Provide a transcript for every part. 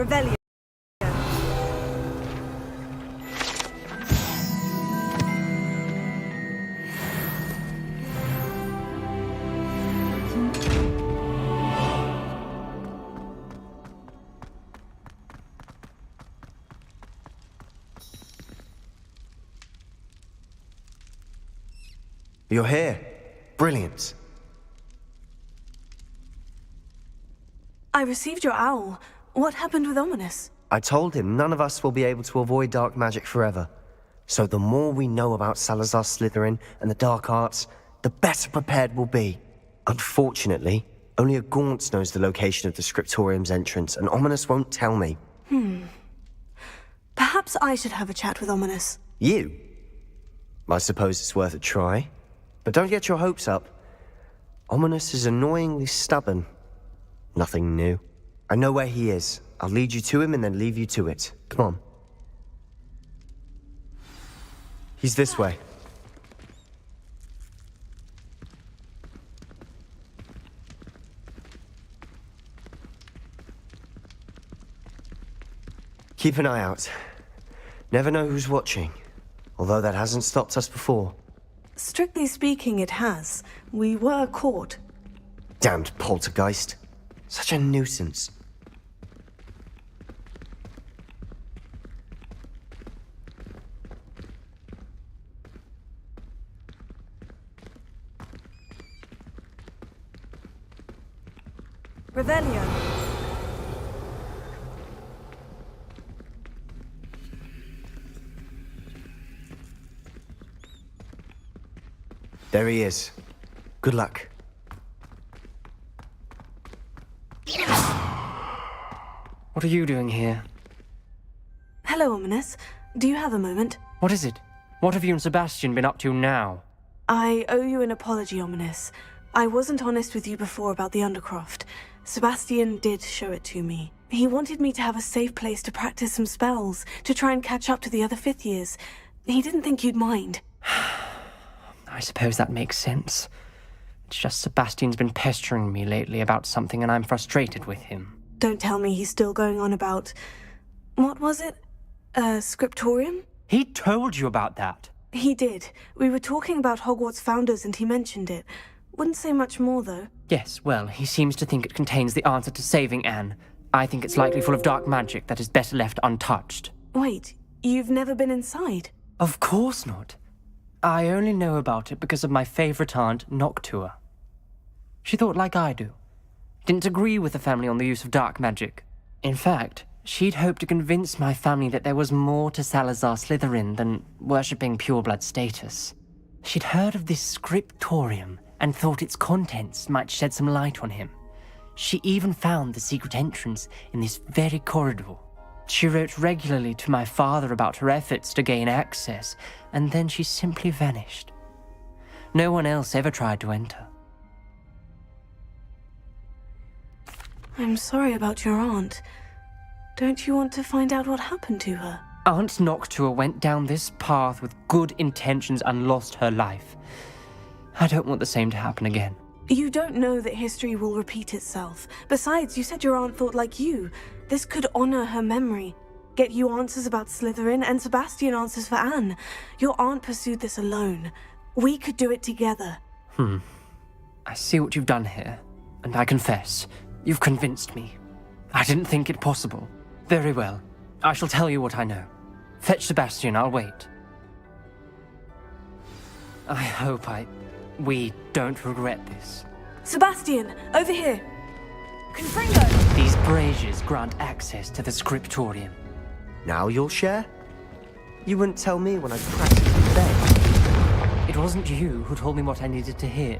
Revelio. You're here. Brilliant. I received your owl. What happened with Ominous? I told him none of us will be able to avoid dark magic forever. So the more we know about Salazar Slytherin and the dark arts, the better prepared we'll be. Unfortunately, only a Gaunt knows the location of the Scriptorium's entrance, and Ominous won't tell me. Perhaps I should have a chat with Ominous. You? I suppose it's worth a try. But don't get your hopes up. Ominous is annoyingly stubborn. Nothing new. I know where he is. I'll lead you to him and then leave you to it. Come on. He's this way. Keep an eye out. Never know who's watching. Although that hasn't stopped us before. Strictly speaking, it has. We were caught. Damned poltergeist. Such a nuisance. Revelio. There he is. Good luck. What are you doing here? Hello, Ominous. Do you have a moment? What is it? What have you and Sebastian been up to now? I owe you an apology, Ominous. I wasn't honest with you before about the Undercroft. Sebastian did show it to me. He wanted me to have a safe place to practice some spells, to try and catch up to the other fifth years. He didn't think you'd mind. I suppose that makes sense. It's just Sebastian's been pestering me lately about something and I'm frustrated with him. Don't tell me he's still going on about... What was it? Scriptorium? He told you about that? He did. We were talking about Hogwarts founders and he mentioned it. Wouldn't say much more, though. Yes, well, he seems to think it contains the answer to saving Anne. I think it's likely full of dark magic that is better left untouched. Wait, you've never been inside? Of course not. I only know about it because of my favorite aunt, Noctua. She thought like I do. Didn't agree with the family on the use of dark magic. In fact, she'd hoped to convince my family that there was more to Salazar Slytherin than worshipping pureblood status. She'd heard of this scriptorium and thought its contents might shed some light on him. She even found the secret entrance in this very corridor. She wrote regularly to my father about her efforts to gain access, and then she simply vanished. No one else ever tried to enter. I'm sorry about your aunt. Don't you want to find out what happened to her? Aunt Noctua went down this path with good intentions and lost her life. I don't want the same to happen again. You don't know that history will repeat itself. Besides, you said your aunt thought like you. This could honor her memory. Get you answers about Slytherin and Sebastian answers for Anne. Your aunt pursued this alone. We could do it together. I see what you've done here, and I confess, you've convinced me. I didn't think it possible. Very well. I shall tell you what I know. Fetch Sebastian, I'll wait. I hope we don't regret this. Sebastian, over here. Confringo! These braziers grant access to the scriptorium. Now you'll share? You wouldn't tell me when I practically begged. It wasn't you who told me what I needed to hear.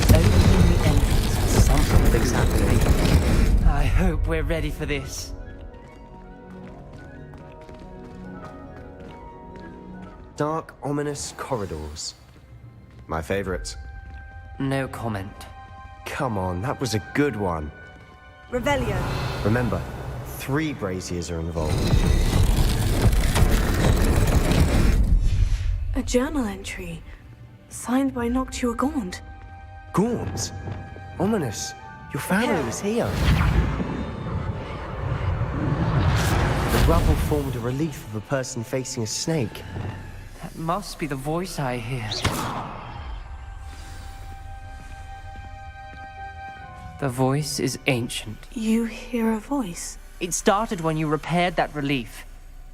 Opening the entrance has something Exactly. I hope we're ready for this. Dark, ominous corridors. My favorite. No comment. Come on, that was a good one. Revelio. Remember, 3 braziers are involved. A journal entry. Signed by Noctua Gaunt. Gaunt? Ominous. Your family is here. rubble formed a relief of a person facing a snake. That must be the voice I hear. The voice is ancient. You hear a voice? It started when you repaired that relief.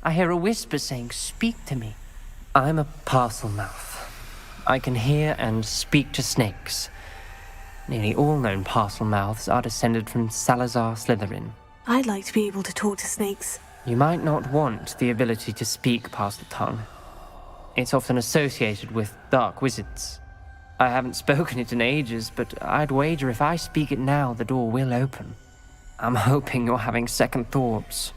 I hear a whisper saying, "Speak to me." I'm a parcel mouth. I can hear and speak to snakes. Nearly all known parcel mouths are descended from Salazar Slytherin. I'd like to be able to talk to snakes. You might not want the ability to speak parcel tongue. It's often associated with dark wizards. I haven't spoken it in ages, but I'd wager if I speak it now, the door will open. I'm hoping you're having second thoughts.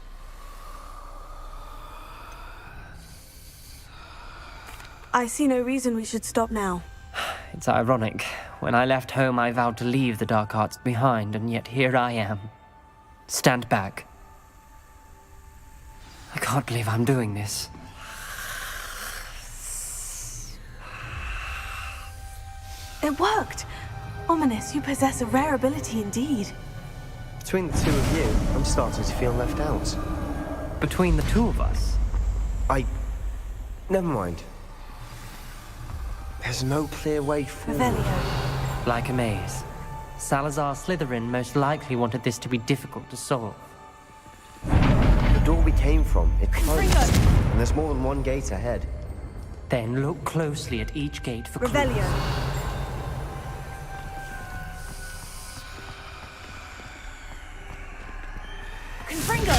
I see no reason we should stop now. It's ironic. When I left home, I vowed to leave the dark arts behind, and yet here I am. Stand back. I can't believe I'm doing this. It worked! Ominous, you possess a rare ability indeed. Between the two of you, I'm starting to feel left out. Between the two of us? Never mind. There's no clear way forward. Revelio. Like a maze. Salazar Slytherin most likely wanted this to be difficult to solve. The door we came from, it closed. Confringo. And there's more than one gate ahead. Then look closely at each gate for clues. Revelio. Confringo.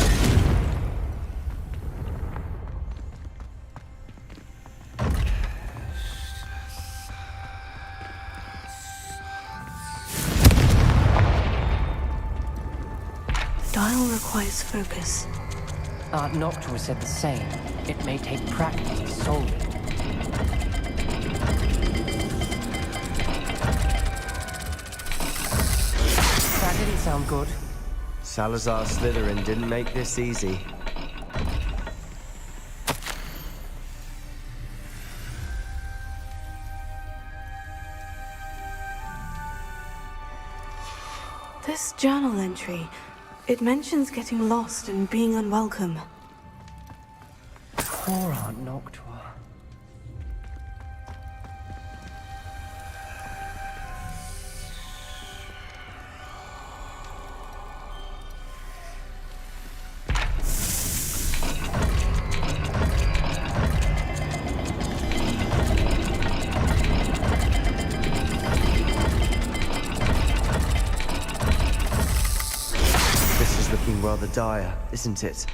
Dial requires focus. Aunt Noctua said the same. It may take practice to solve it. That didn't sound good. Salazar Slytherin didn't make this easy. This journal entry, it mentions getting lost and being unwelcome. Poor Aunt Noctua. Rather dire, isn't it?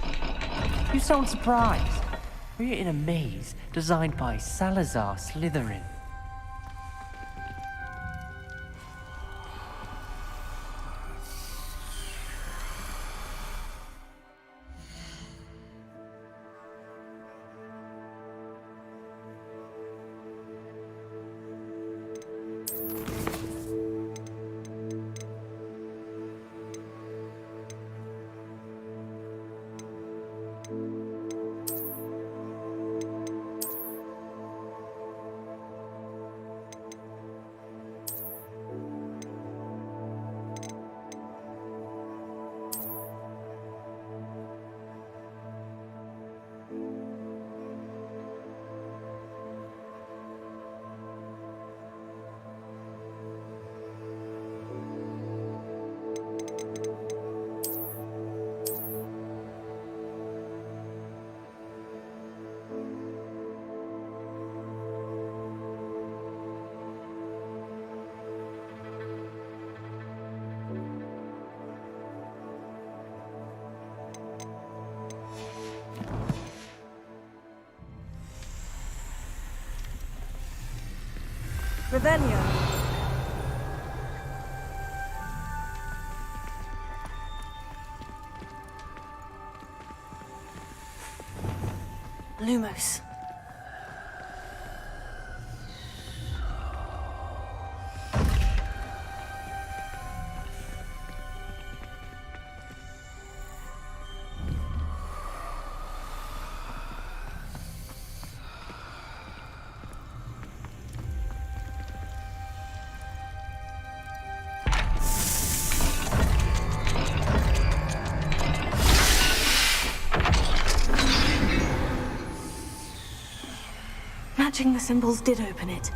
You sound surprised. We're in a maze designed by Salazar Slytherin. Revelio. Lumos. Matching the symbols did open it.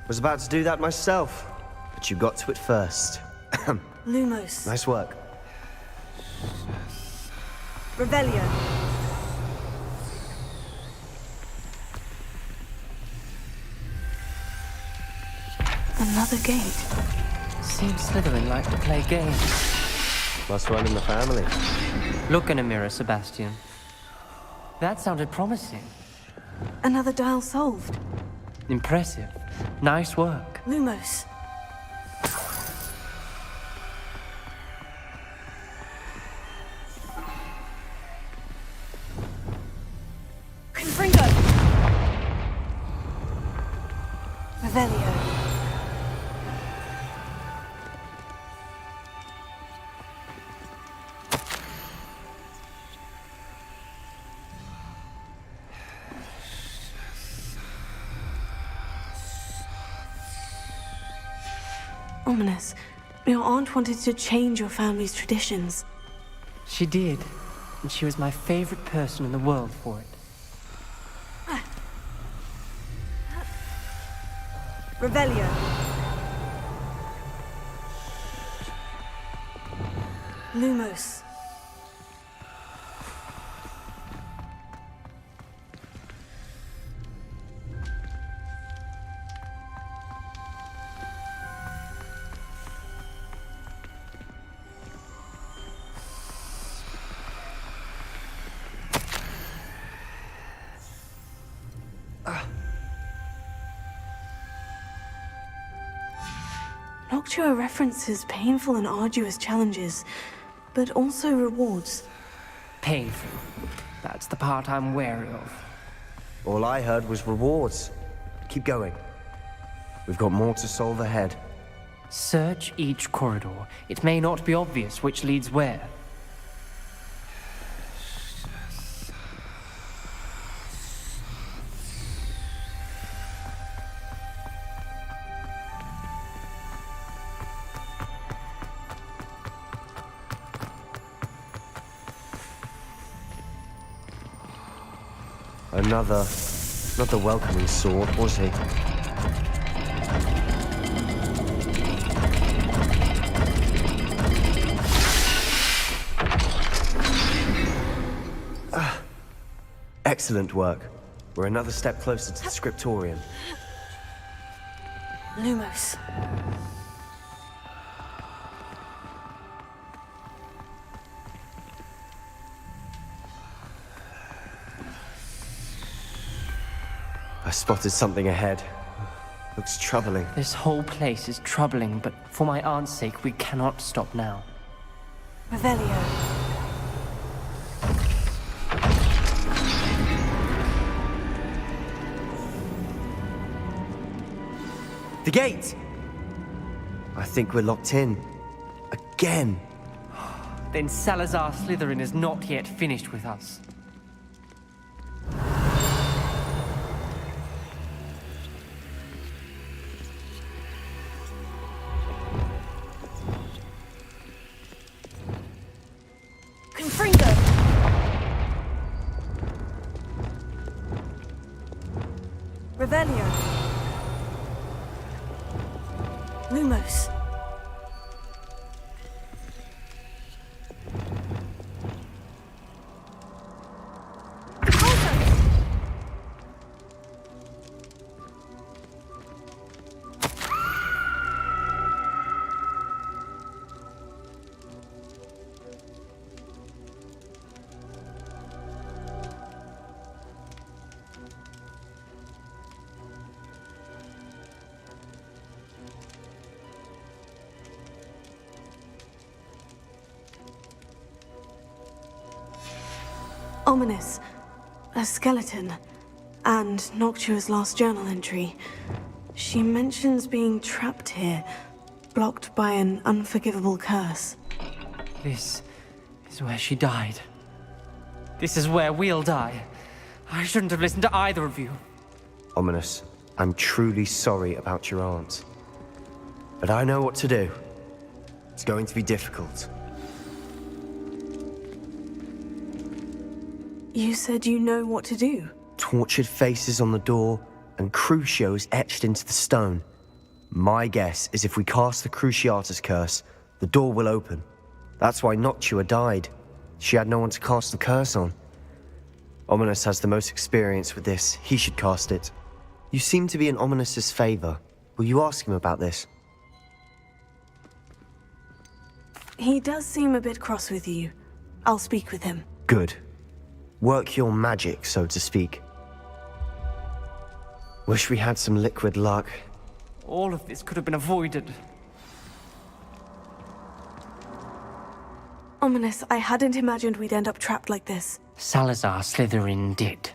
Was about to do that myself, but you got to it first. Lumos. Nice work. Revelio. Another gate. Seems Slytherin like to play games. Must run in the family. Look in a mirror, Sebastian. That sounded promising. Another dial solved. Impressive. Nice work. Lumos. Confringo. Revelio. Ominous. Your aunt wanted to change your family's traditions. She did. And she was my favorite person in the world for it. Revelio. Lumos. Noctua references painful and arduous challenges, but also rewards. Painful. That's the part I'm wary of. All I heard was rewards. Keep going. We've got more to solve ahead. Search each corridor. It may not be obvious which leads where. Another... not the welcoming sort, was he? Excellent work. We're another step closer to the scriptorium. Lumos. I spotted something ahead. Looks troubling. This whole place is troubling, but for my aunt's sake, we cannot stop now. Revelio. The gate! I think we're locked in. Again. Then Salazar Slytherin is not yet finished with us. Confringo. Revelio. Lumos. Ominous. A skeleton. And Noctua's last journal entry. She mentions being trapped here, blocked by an unforgivable curse. This is where she died. This is where we'll die. I shouldn't have listened to either of you. Ominous, I'm truly sorry about your aunt. But I know what to do. It's going to be difficult. You said you know what to do. Tortured faces on the door, and Crucio is etched into the stone. My guess is if we cast the Cruciatus curse, the door will open. That's why Noctua died. She had no one to cast the curse on. Ominis has the most experience with this. He should cast it. You seem to be in Ominis's favor. Will you ask him about this? He does seem a bit cross with you. I'll speak with him. Good. Work your magic, so to speak. Wish we had some liquid luck. All of this could have been avoided. Ominis, I hadn't imagined we'd end up trapped like this. Salazar Slytherin did.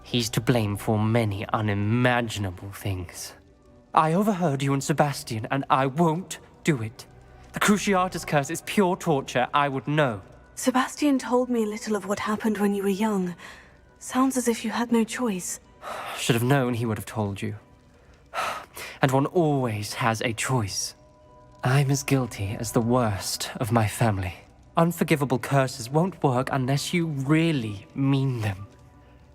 He's to blame for many unimaginable things. I overheard you and Sebastian, and I won't do it. The Cruciatus curse is pure torture, I would know. Sebastian told me a little of what happened when you were young. Sounds as if you had no choice. Should have known he would have told you. And one always has a choice. I'm as guilty as the worst of my family. Unforgivable curses won't work unless you really mean them.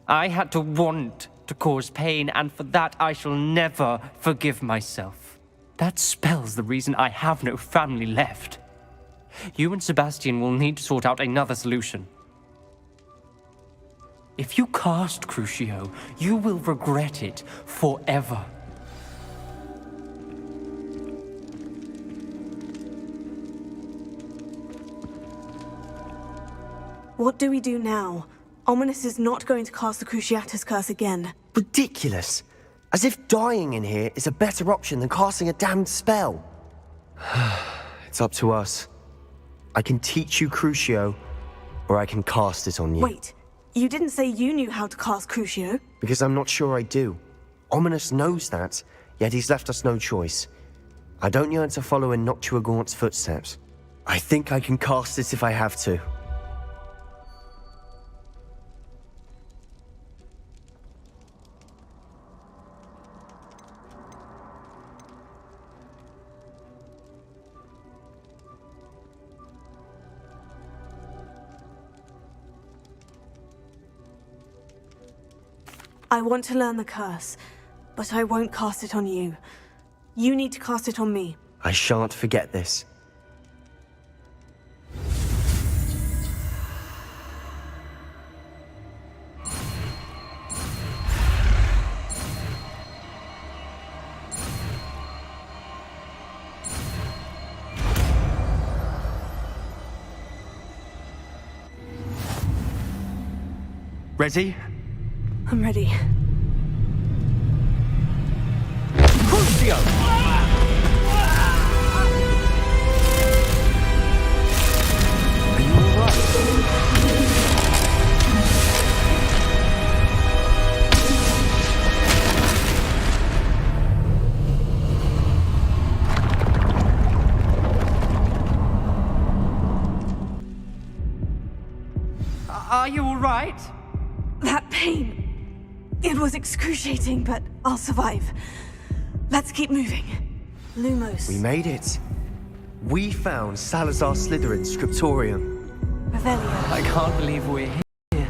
I had to want to cause pain, and for that I shall never forgive myself. That spells the reason I have no family left. You and Sebastian will need to sort out another solution. If you cast Crucio, you will regret it forever. What do we do now? Ominis is not going to cast the Cruciatus curse again. Ridiculous. As if dying in here is a better option than casting a damned spell. It's up to us. I can teach you Crucio, or I can cast it on you. Wait, you didn't say you knew how to cast Crucio? Because I'm not sure I do. Ominis knows that, yet he's left us no choice. I don't yearn to follow in Noctua Gaunt's footsteps. I think I can cast it if I have to. I want to learn the curse, but I won't cast it on you. You need to cast it on me. I shan't forget this. Ready? I'm ready. Crucio! Are you all right? Are you all right? That pain. It was excruciating, but I'll survive. Let's keep moving. Lumos. We made it. We found Salazar Slytherin's scriptorium. Revelio. I can't believe we're here.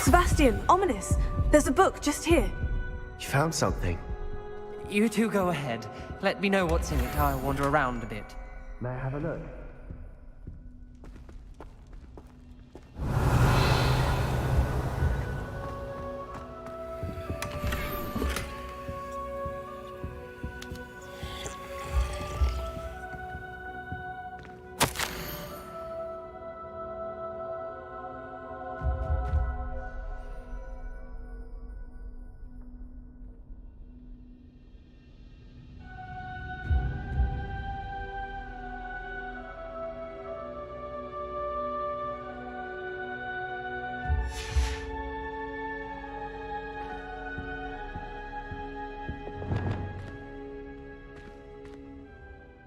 Sebastian, Ominis. There's a book just here. You found something. You two go ahead. Let me know what's in it. I'll wander around a bit. May I have a look?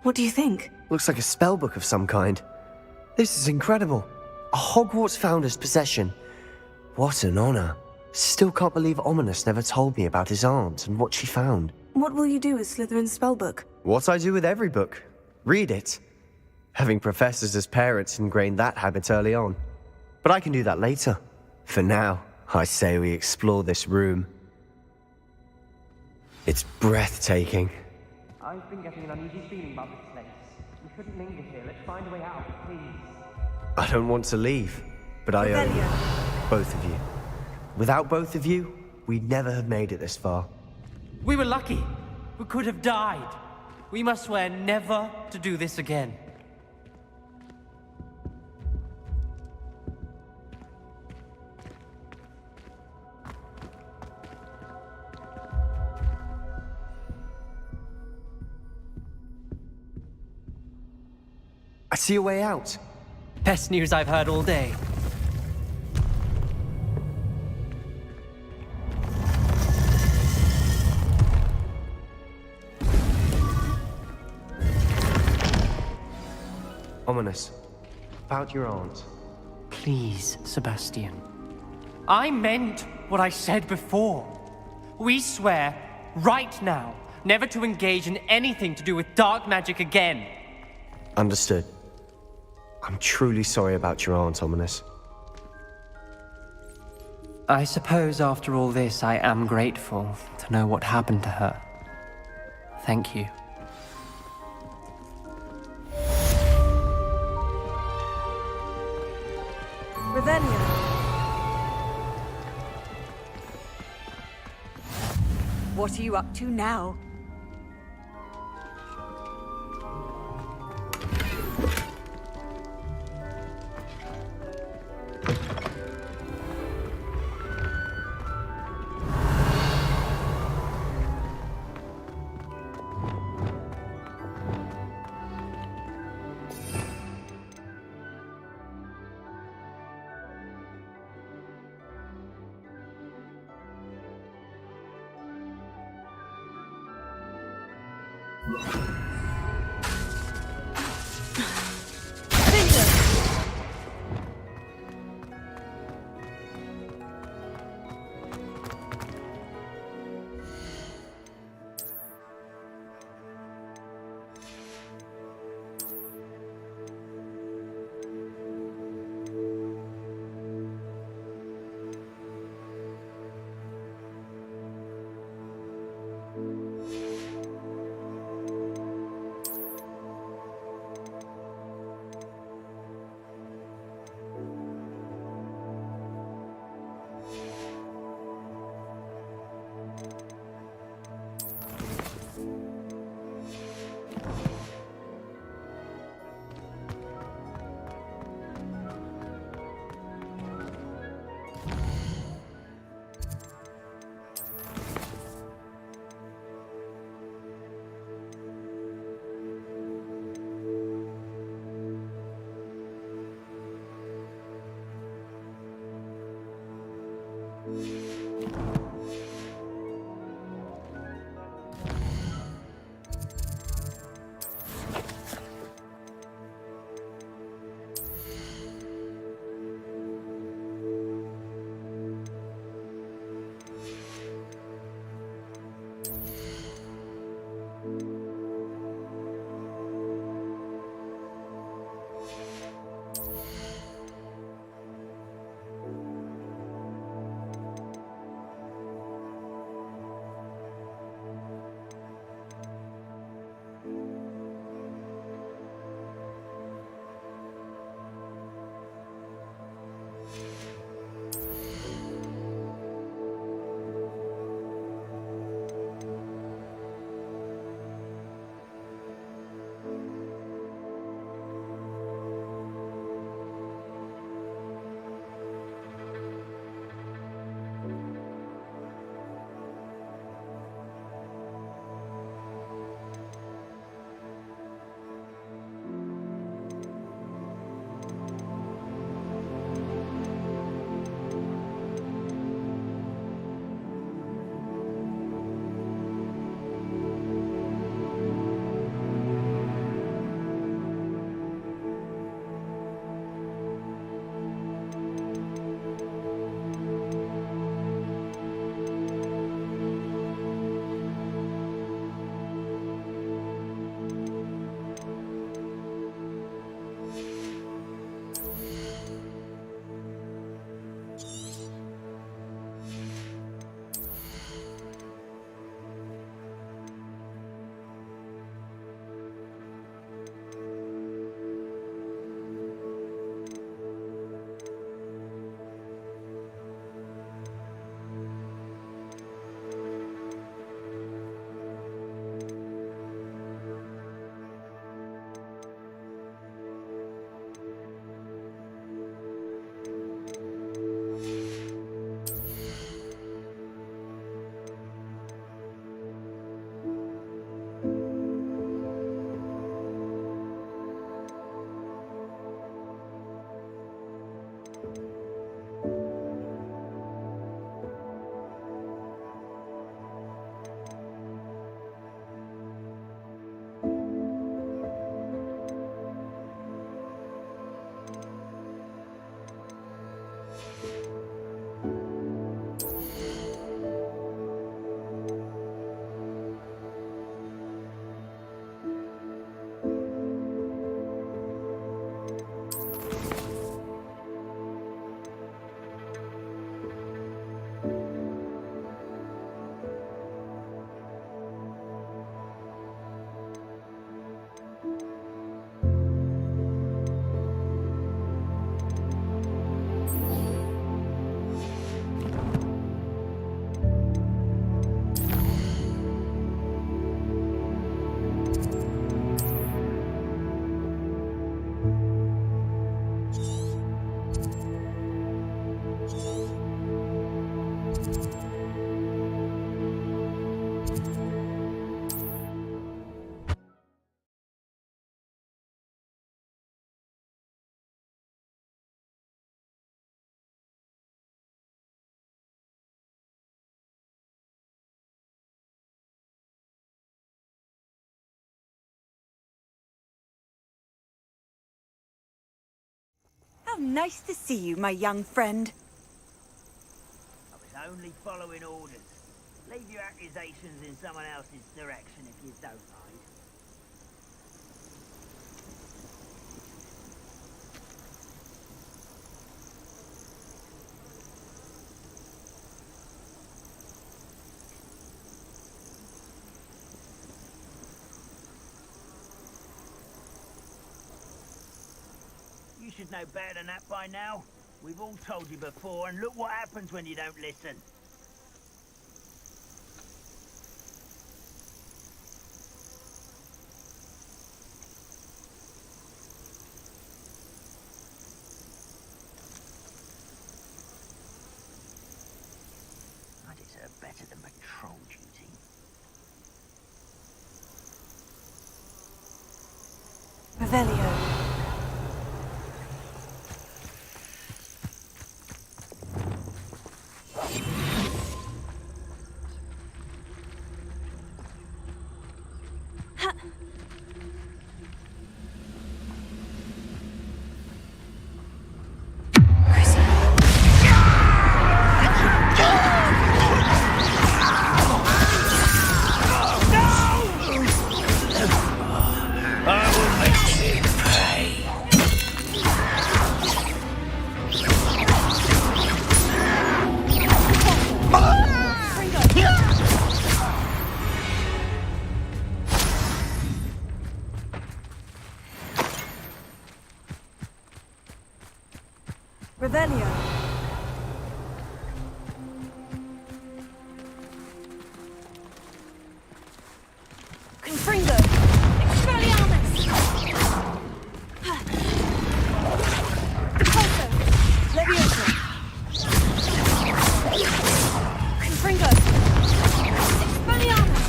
What do you think? Looks like a spellbook of some kind. This is incredible. A Hogwarts founder's possession. What an honor. Still can't believe Ominis never told me about his aunt and what she found. What will you do with Slytherin's spellbook? What I do with every book. Read it. Having professors as parents ingrained that habit early on. But I can do that later. For now, I say we explore this room. It's breathtaking. I've been getting an uneasy feeling about this place. We shouldn't linger here. Let's find a way out, please. I don't want to leave, but I owe you. Both of you. Without both of you, we'd never have made it this far. We were lucky. We could have died. We must swear never to do this again. I see a way out. Best news I've heard all day. Ominous. About your aunt. Please, Sebastian. I meant what I said before. We swear, right now, never to engage in anything to do with dark magic again. Understood. I'm truly sorry about your aunt, Ominous. I suppose after all this, I am grateful to know what happened to her. Thank you. Revelio. What are you up to now? How nice to see you, my young friend. I was only following orders. Leave your accusations in someone else's direction if you don't mind. You should know better than that by now. We've all told you before, and look what happens when you don't listen. I deserve better than patrol duty. Revelio. Revelio. Confringo. Expelliarmus. Pulso. Levioso. Confringo. Expelliarmus.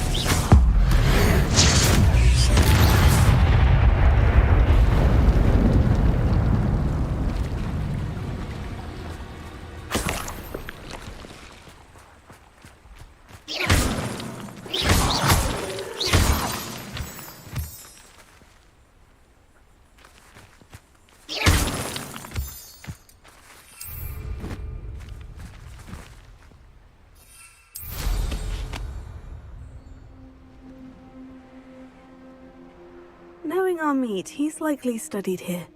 Knowing our meat, he's likely studied here.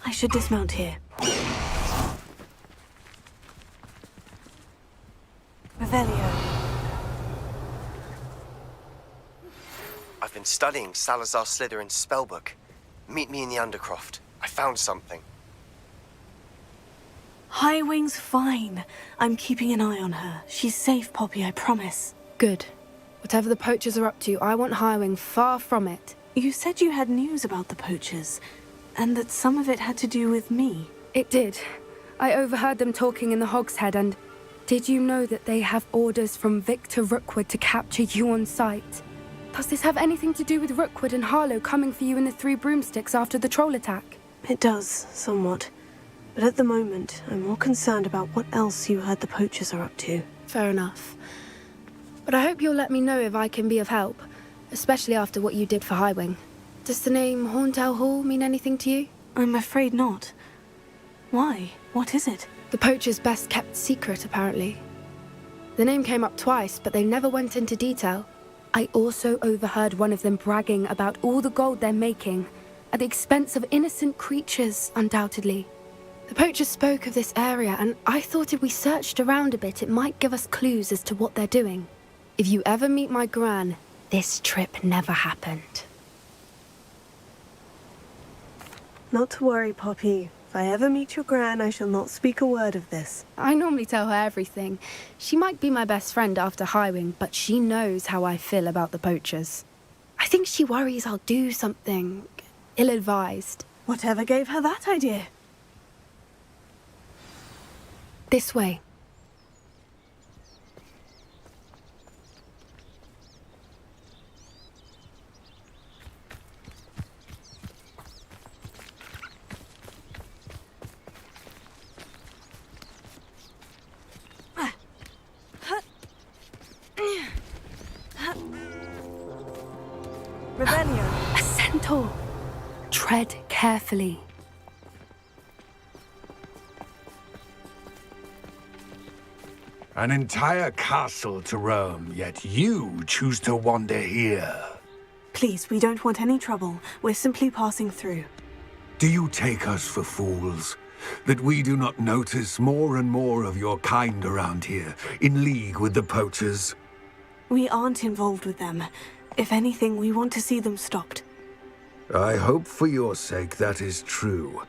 I should dismount here. Revelio. I've been studying Salazar Slytherin's spellbook. Meet me in the Undercroft. I found something. Highwing's fine. I'm keeping an eye on her. She's safe, Poppy, I promise. Good. Whatever the poachers are up to, I want Highwing far from it. You said you had news about the poachers, and that some of it had to do with me. It did. I overheard them talking in the Hogshead, and did you know that they have orders from Victor Rookwood to capture you on sight? Does this have anything to do with Rookwood and Harlow coming for you in the Three Broomsticks after the troll attack? It does, somewhat. But at the moment, I'm more concerned about what else you heard the poachers are up to. Fair enough. But I hope you'll let me know if I can be of help, especially after what you did for Highwing. Does the name Horntail Hall mean anything to you? I'm afraid not. Why? What is it? The poachers' best kept secret, apparently. The name came up twice, but they never went into detail. I also overheard one of them bragging about all the gold they're making, at the expense of innocent creatures, undoubtedly. The poachers spoke of this area, and I thought if we searched around a bit, it might give us clues as to what they're doing. If you ever meet my gran, this trip never happened. Not to worry, Poppy. If I ever meet your gran, I shall not speak a word of this. I normally tell her everything. She might be my best friend after Highwing, but she knows how I feel about the poachers. I think she worries I'll do something ill-advised. Whatever gave her that idea? This way. Revelio. A centaur. Tread carefully. An entire castle to roam, yet you choose to wander here. Please, we don't want any trouble. We're simply passing through. Do you take us for fools? That we do not notice more and more of your kind around here, in league with the poachers? We aren't involved with them. If anything, we want to see them stopped. I hope for your sake that is true.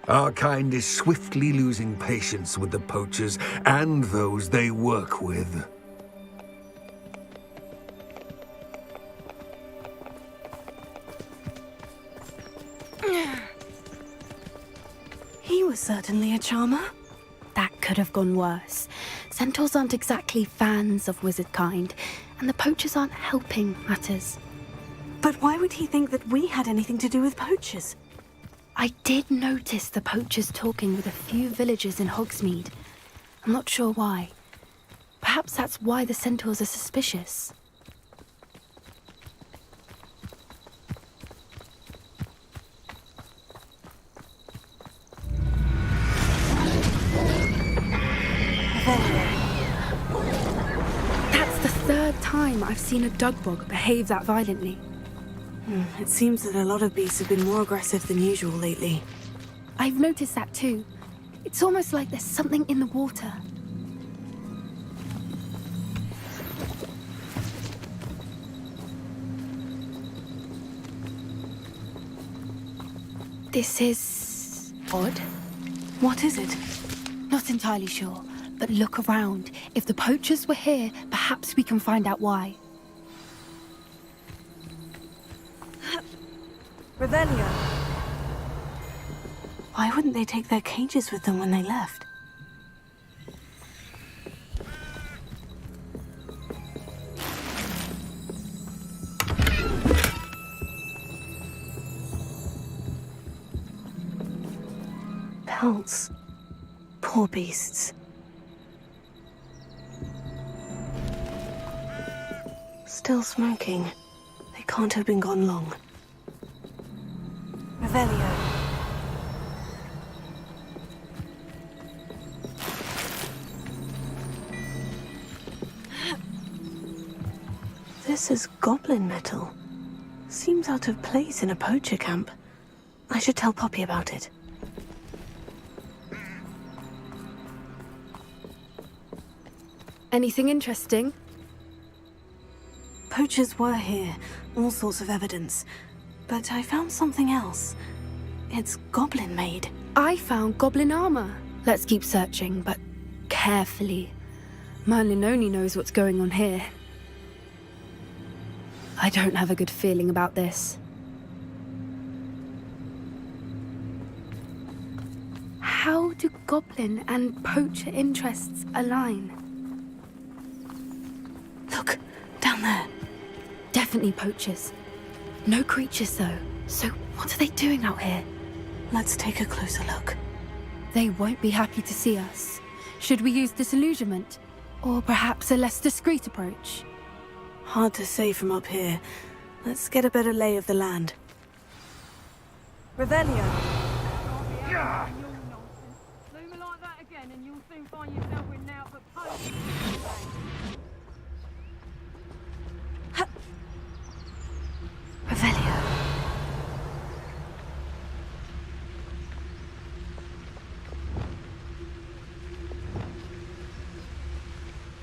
Our kind is swiftly losing patience with the poachers and those they work with. He was certainly a charmer. That could have gone worse. Centaurs aren't exactly fans of wizard kind, and the poachers aren't helping matters. But why would he think that we had anything to do with poachers? I did notice the poachers talking with a few villagers in Hogsmeade. I'm not sure why. Perhaps that's why the centaurs are suspicious. That's the third time I've seen a dugbog behave that violently. It seems that a lot of beasts have been more aggressive than usual lately. I've noticed that too. It's almost like there's something in the water. This is odd. What is it? Not entirely sure, but look around. If the poachers were here, perhaps we can find out why. Revelio. Why wouldn't they take their cages with them when they left? Pelts. Poor beasts. Still smoking. They can't have been gone long. Revelio. This is goblin metal. Seems out of place in a poacher camp. I should tell Poppy about it. Anything interesting? Poachers were here, all sorts of evidence. But I found something else. It's goblin-made. I found goblin armor. Let's keep searching, but carefully. Merlin only knows what's going on here. I don't have a good feeling about this. How do goblin and poacher interests align? Look, down there. Definitely poachers. No creatures, though. So what are they doing out here? Let's take a closer look. They won't be happy to see us. Should we use disillusionment? Or perhaps a less discreet approach? Hard to say from up here. Let's get a better lay of the land. Revelio. Zoom like that again and you'll soon find yourself in now but post. Revelio.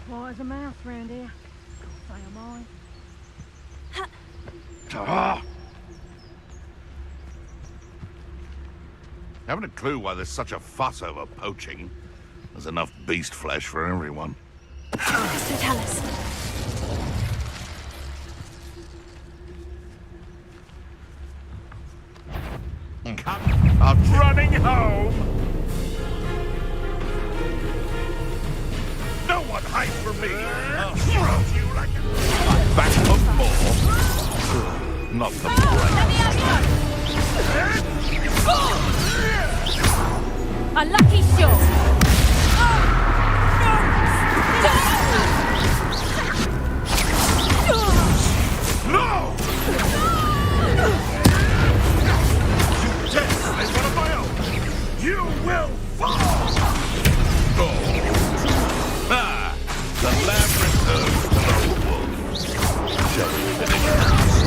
Quiet as a mouse round here. Say am I. Haven't a clue why there's such a fuss over poaching. There's enough beast flesh for everyone. So tell us. Come out running home! No one hide from me! I'll throw you like a back of more. Not the A lucky shot! No! You test as one of my own! You will fall! Oh. Ah! The lamb returns to the wolves. Just finish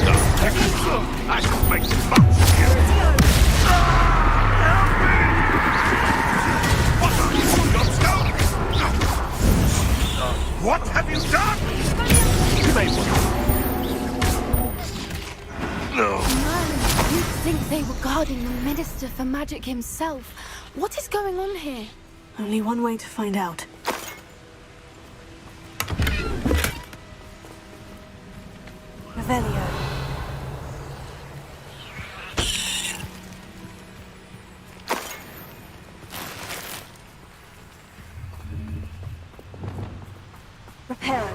stop taking some. I can make much of you! Help me! What are you, Youngster? What have you done? Say what? No. Merlin, you'd think they were guarding the Minister for Magic himself. What is going on here? Only one way to find out. Revelio. Reparo.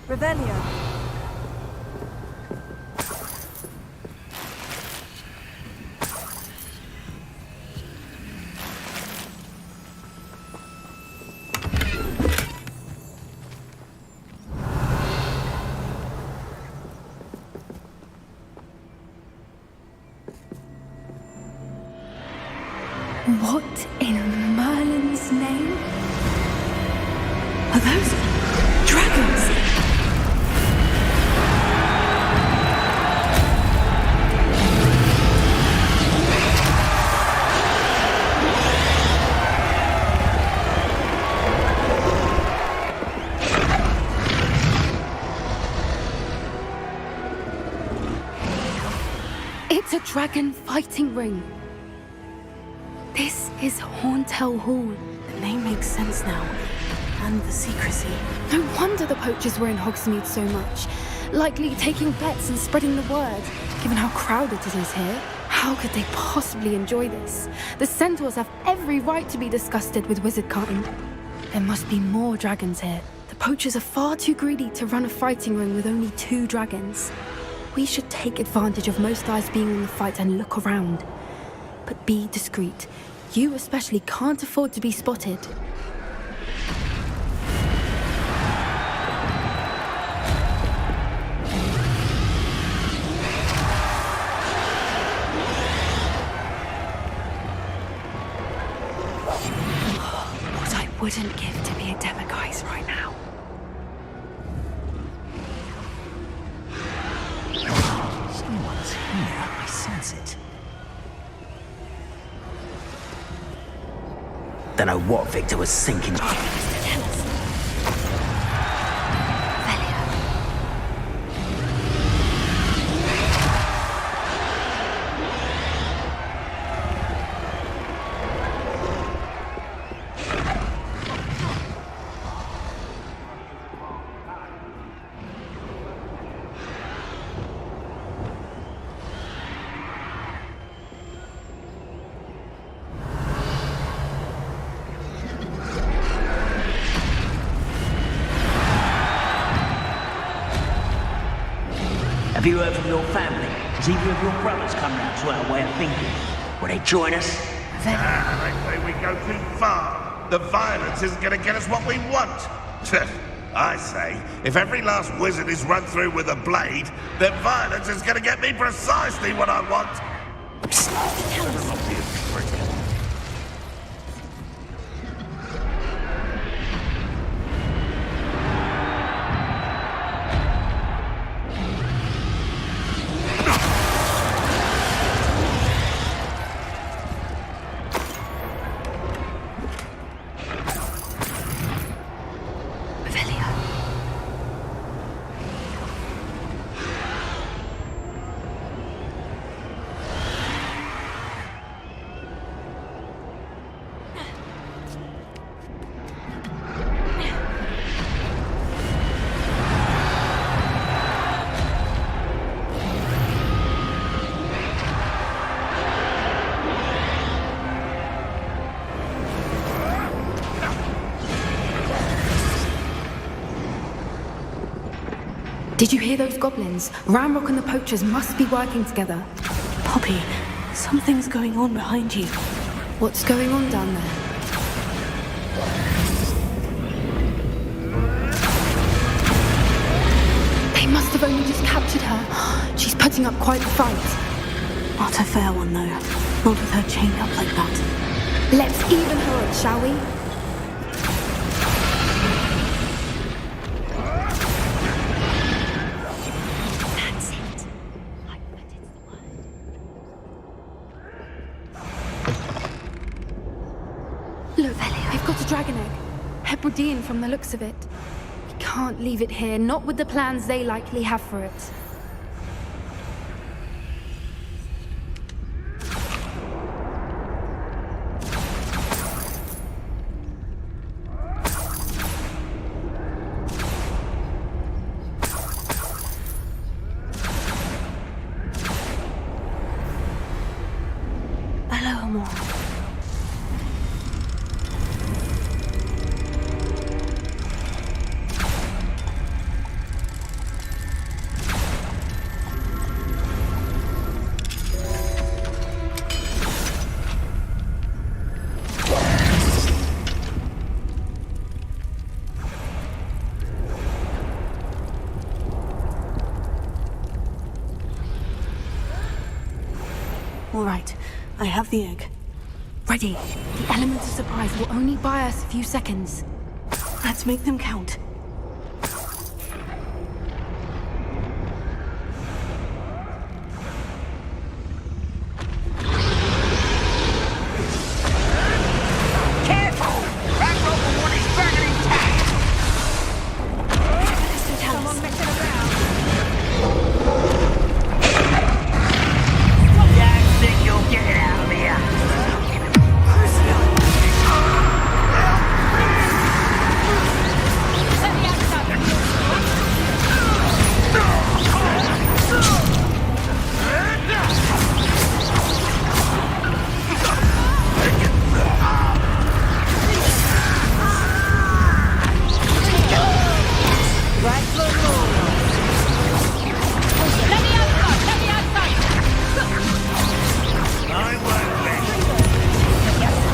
Revelio. What in Merlin's name? Are those dragons? It's a dragon fighting ring. This is Hauntel Hall. The name makes sense now. And the secrecy. No wonder the poachers were in Hogsmeade so much. Likely taking bets and spreading the word. Given how crowded it is here, how could they possibly enjoy this? The centaurs have every right to be disgusted with wizard kind. There must be more dragons here. The poachers are far too greedy to run a fighting ring with only 2 dragons. We should take advantage of most eyes being on the fight and look around. But be discreet. You especially can't afford to be spotted. What I wouldn't give to be a Demiguise right now. Someone's here. I sense it. Don't know what Victor was thinking. Have you heard from your family? Has either of your brothers come round to our way of thinking? Will they join us? They say we go too far. The violence isn't going to get us what we want. I say, if every last wizard is run through with a blade, then violence is going to get me precisely what I want. Better not be a trick. Did you hear those goblins? Ramrock and the poachers must be working together. Poppy, something's going on behind you. What's going on down there? They must have only just captured her. She's putting up quite the fight. Not a fair one, though. Not with her chained up like that. Let's even her up, shall we? Look, they've got a dragon egg. Hebridean from the looks of it. We can't leave it here, not with the plans they likely have for it. Hello, Amor. All right, I have the egg. Ready. The element of surprise will only buy us a few seconds. Let's make them count. Careful! Ramrock will want his dragon intact! Someone messing around. Don't think you'll get it out of here! Set the axe up. Right foot forward! Let me outside. Let me outside. I won't let you.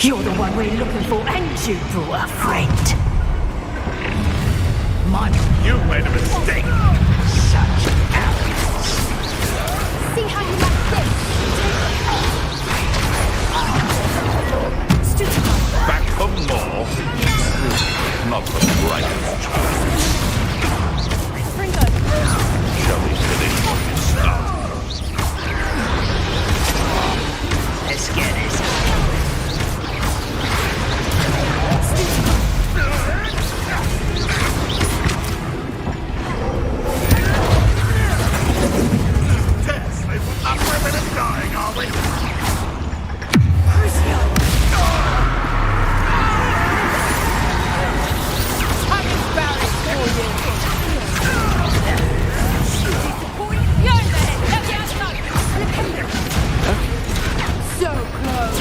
You're the one we're looking for, and you brought a friend. You made a mistake. Such arrogance. See how you like this? Back for more. Not the brightest child. Shall we finish what we started? Let's get this. Tess, we're not for a minute dying, are we? So close.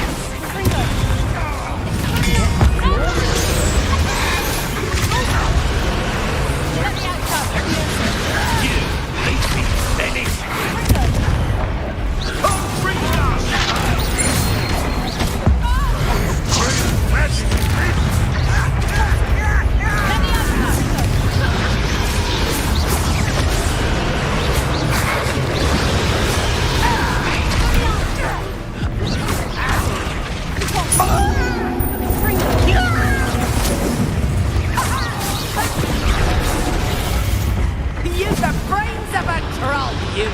You've the brains of a troll, you.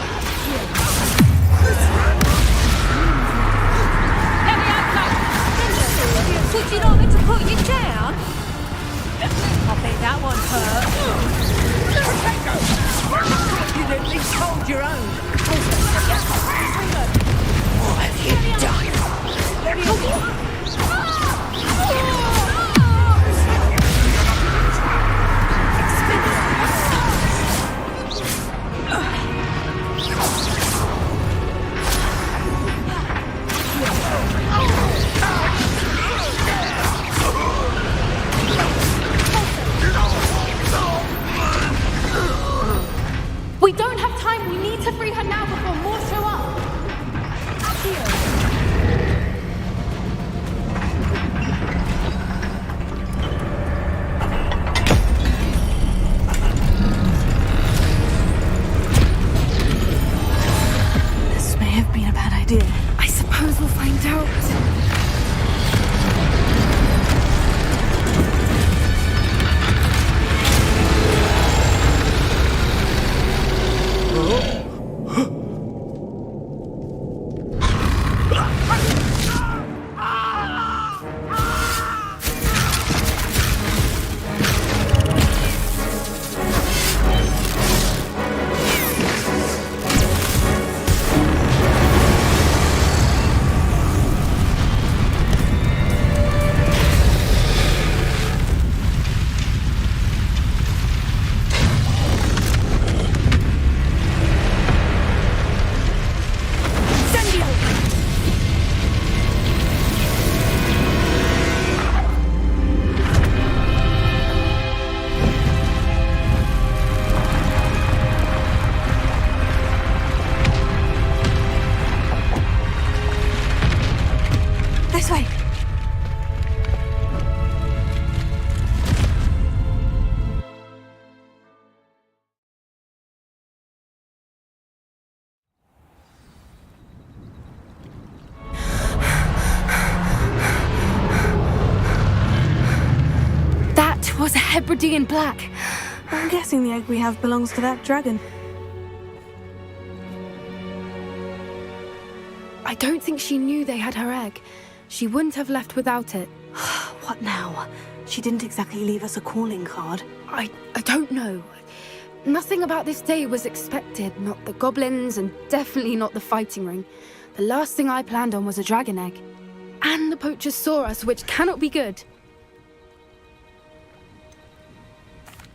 Would you like me to put you down? I bet that one hurt. You'd at least hold your own. What have you done? We don't have time. We need to free her now before more show up. This may have been a bad idea. I suppose we'll find out. This way. That was a Hebridean black. I'm guessing the egg we have belongs to that dragon. I don't think she knew they had her egg. She wouldn't have left without it. What now? She didn't exactly leave us a calling card. I don't know. Nothing about this day was expected. Not the goblins, and definitely not the fighting ring. The last thing I planned on was a dragon egg. And the poachers saw us, which cannot be good.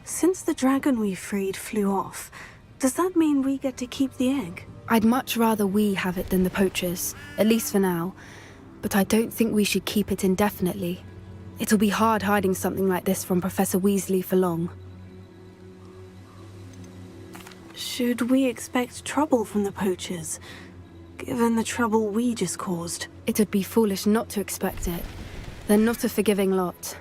Since the dragon we freed flew off, does that mean we get to keep the egg? I'd much rather we have it than the poachers, at least for now. But I don't think we should keep it indefinitely. It'll be hard hiding something like this from Professor Weasley for long. Should we expect trouble from the poachers, given the trouble we just caused? It'd be foolish not to expect it. They're not a forgiving lot.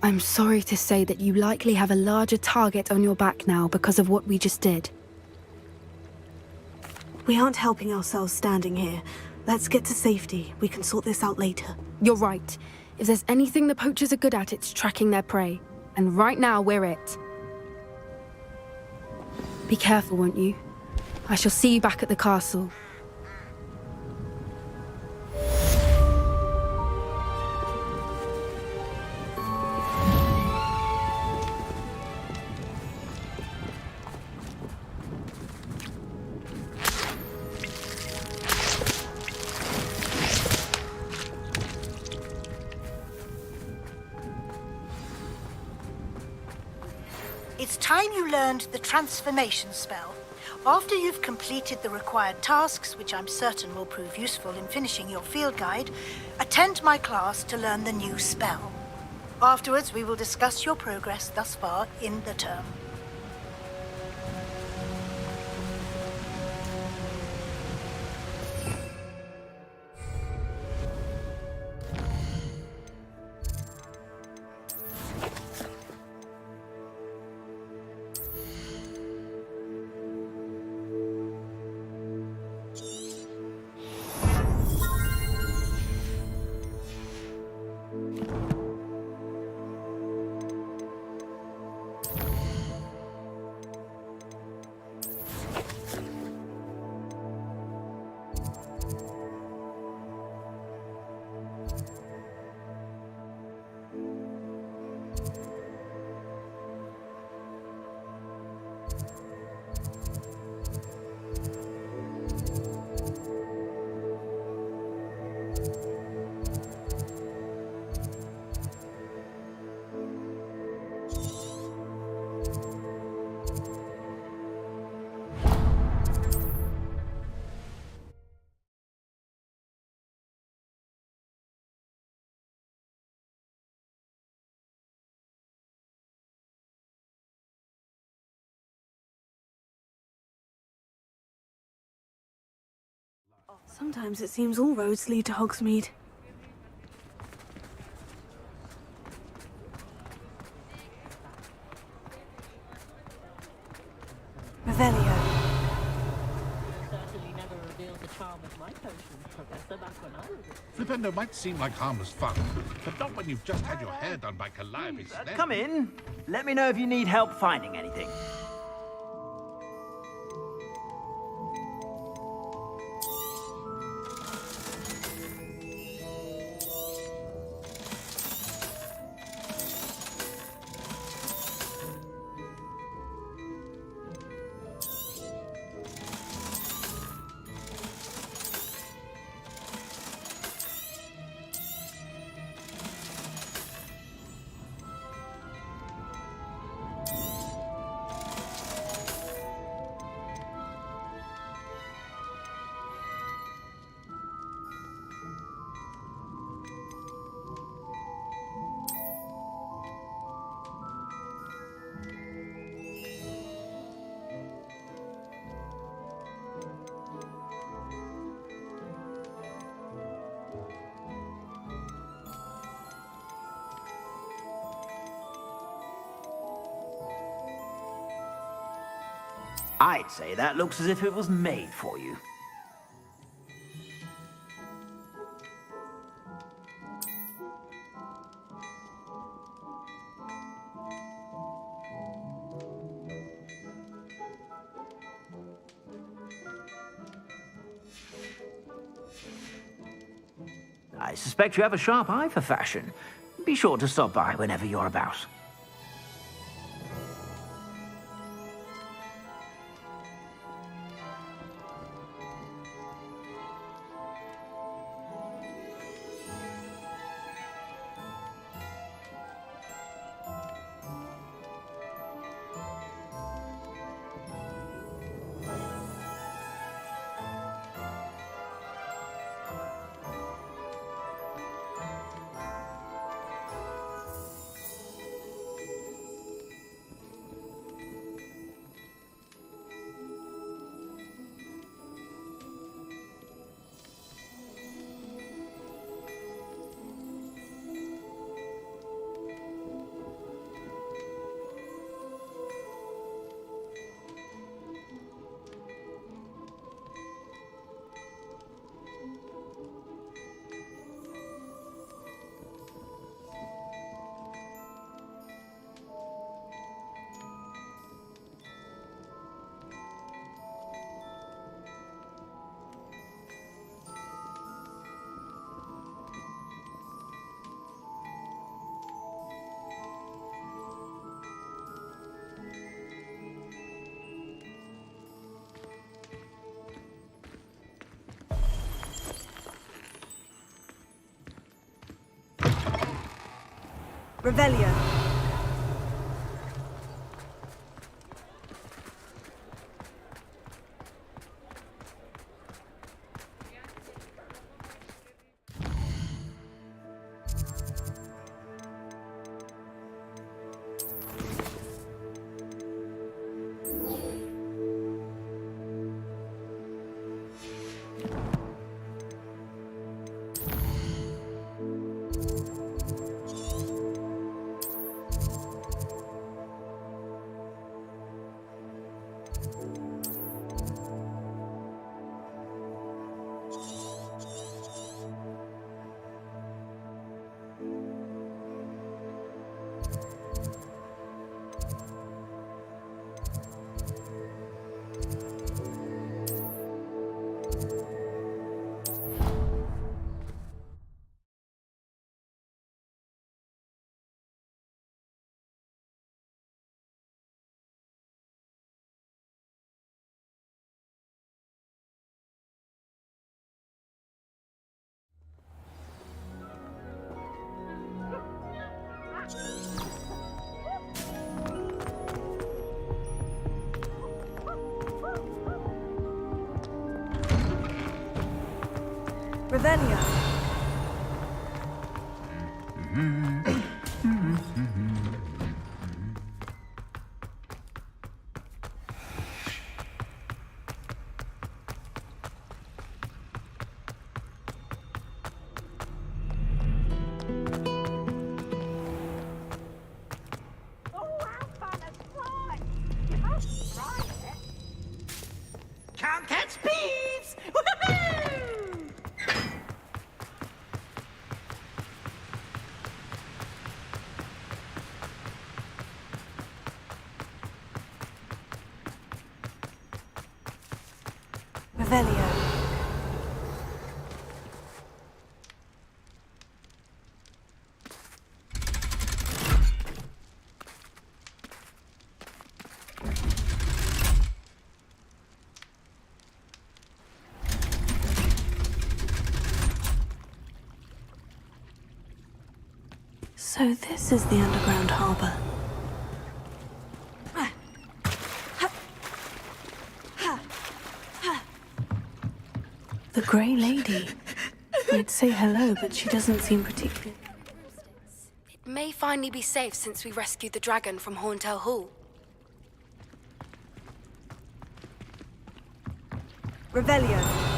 I'm sorry to say that you likely have a larger target on your back now because of what we just did. We aren't helping ourselves standing here. Let's get to safety. We can sort this out later. You're right. If there's anything the poachers are good at, it's tracking their prey. And right now, we're it. Be careful, won't you? I shall see you back at the castle. It's time you learned the transformation spell. After you've completed the required tasks, which I'm certain will prove useful in finishing your field guide, attend my class to learn the new spell. Afterwards, we will discuss your progress thus far in the term. Sometimes it seems all roads lead to Hogsmeade. Revelio. Certainly never revealed the charm of my potions, Professor, back when I was a... Flipendo might seem like harmless fun, but not when you've just had your hair done by Calliope. Come in. Let me know if you need help finding anything. I'd say that looks as if it was made for you. I suspect you have a sharp eye for fashion. Be sure to stop by whenever you're about. Revelio. Revelio. Can't catch thieves! Woohoo! Revelio. So this is the underground harbor. The Grey Lady. I'd say hello, but she doesn't seem particularly... It may finally be safe since we rescued the dragon from Horntail Hall. Revelio.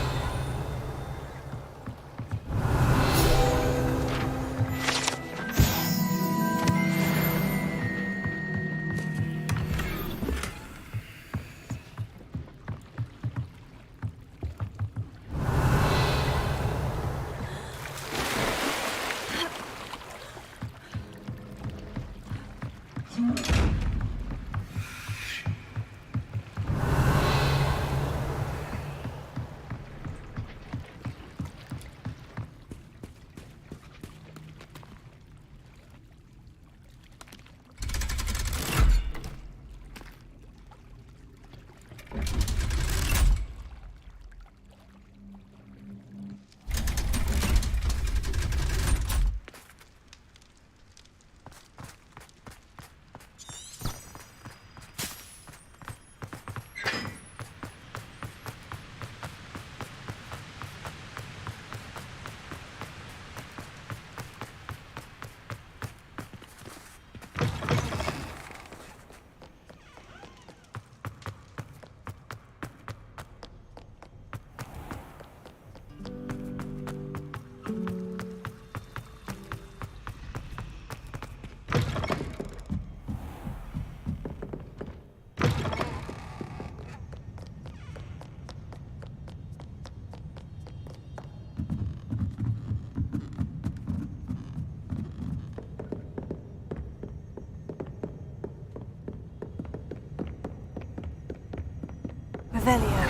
Revelio.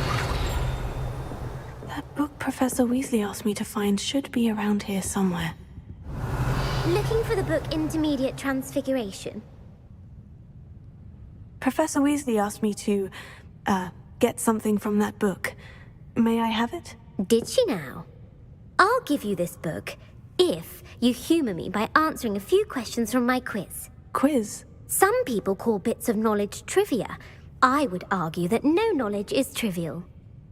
That book Professor Weasley asked me to find should be around here somewhere. Looking for the book Intermediate Transfiguration? Professor Weasley asked me to, get something from that book. May I have it? Did she now? I'll give you this book, If you humour me by answering a few questions from my quiz. Quiz? Some people call bits of knowledge trivia. I would argue that no knowledge is trivial.